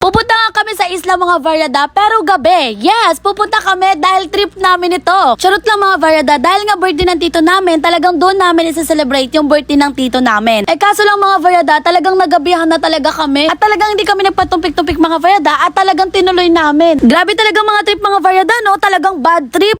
Pupunta nga kami sa isla mga Variada, pero gabi. Yes, pupunta kami dahil trip namin ito. Charot lang mga Variada, dahil nga birthday ng tito namin, talagang doon namin isa-celebrate yung birthday ng tito namin. Kaso lang mga Variada, talagang nagabihan na talaga kami. At talagang hindi kami nagpatumpik-tumpik mga Variada, at talagang tinuloy namin. Grabe talagang mga trip mga Variada, no? Talagang bad trip.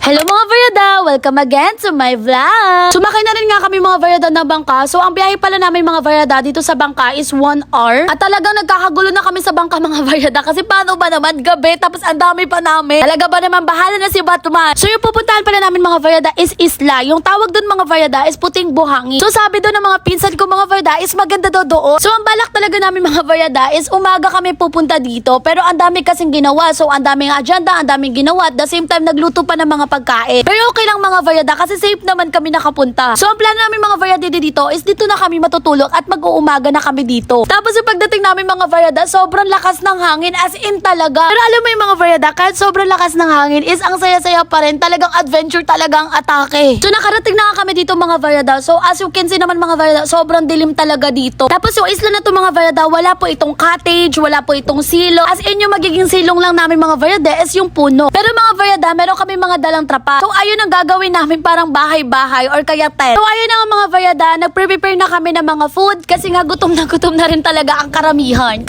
Hello mga Variada! Welcome again to my vlog! Sumakay na rin nga kami mga Variada na bangka. So ang biyahe pala namin mga Variada dito sa bangka is 1 hour. At talagang nagkakagulo na kami sa bangka mga Variada. Kasi paano ba naman gabi tapos ang dami pa namin. Talaga ba naman bahala na si Batman? So yung pupuntahan pala namin mga Variada is isla. Yung tawag dun mga Variada is Puting Buhangin. So sabi doon ng mga pinsan ko mga Variada is maganda daw doon. So ang balak talaga namin mga Variada is umaga kami pupunta dito. Pero ang dami kasing ginawa. So ang daming agenda, ang daming ginawa. At the same time nagluto pa ng mga pagkain. Pero okay lang mga Variada kasi safe naman kami nakapunta. So ang plano namin mga Variada dito is dito na kami matutulog at mag-uumaga na kami dito. Tapos yung pagdating namin mga Variada, sobrang lakas ng hangin as in talaga. Pero alam mo yung mga Variada, kahit sobrang lakas ng hangin is ang saya-saya pa rin. Talagang adventure talaga ang atake. So nakarating na nga kami dito mga Variada. So as you can see naman mga Variada, sobrang dilim talaga dito. Tapos yung isla na to mga Variada, wala po itong cottage, wala po itong silo. As in yung magiging silong lang namin mga Variada is yung puno. Pero mga Variada, meron kami mga dalang trapa. So ayun ang gagawin namin parang bahay-bahay or kaya tent. So ayun na mga Variada, nagprepare na kami ng mga food kasi nga gutom na rin talaga ang karamihan.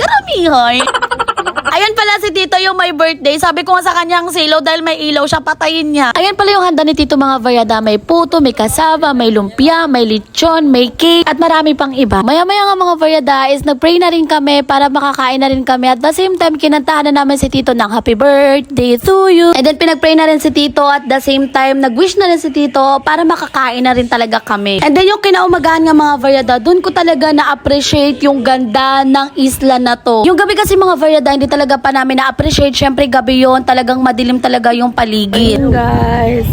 Ayan pala si Tito yung may birthday. Sabi ko nga sa kanyang silaw dahil may ilaw siya, patayin niya. Ayan pala yung handa ni Tito mga Variada. May puto, may kasaba, may lumpia, may lechon, may cake, at marami pang iba. Maya-maya nga mga Variada is nagpray na rin kami para makakain na rin kami. At the same time, kinantahan na namin si Tito ng happy birthday to you. And then pinagpray na rin si Tito at the same time, nag-wish na rin si Tito para makakain na rin talaga kami. And then yung kinaumagahan nga mga Variada, dun ko talaga na-appreciate yung ganda ng isla na to. Yung gabi kasi mga Variada, hindi talaga pa namin na-appreciate. Syempre gabi yon, talagang madilim talaga yung paligid. Ayun guys.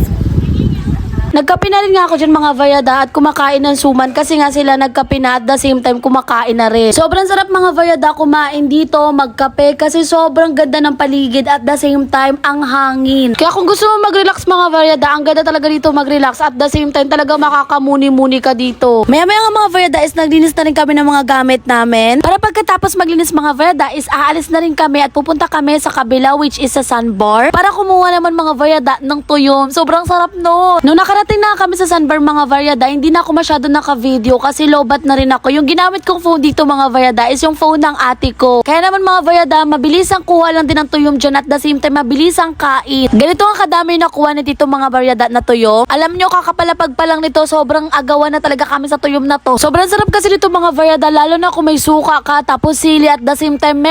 Nagkape na rin nga ako dyan mga Variada at kumakain ng suman kasi nga sila nagkape na at the same time kumakain na rin. Sobrang sarap mga Variada kumain dito, magkape kasi sobrang ganda ng paligid at the same time ang hangin. Kaya kung gusto mo mag-relax mga Variada, ang ganda talaga dito mag-relax at the same time talaga makakamuni-muni ka dito. Maya-maya nga mga Variada is naglinis na rin kami ng mga gamit namin. Para pagkatapos maglinis mga Variada is aalis na rin kami at pupunta kami sa kabila which is sa sandbar para kumuha naman mga Variada ng tuyom. Sobrang sarap no. Nung nakarating na kami sa sandbar mga Variada, hindi na ako masyado naka-video kasi lobat na rin ako. Yung ginamit kong phone dito mga Variada is yung phone ng ate ko. Kaya naman mga Variada, mabilis ang kuha lang din ng tuyom dyan at the same time mabilis ang kain. Ganito ang kadami nakuha ni dito mga Variada na tuyom. Alam nyo, kakapalapag pa lang nito, sobrang agawan na talaga kami sa tuyom na to. Sobrang sarap kasi dito mga Variada, lalo na kung may suka ka tapos sili at the same time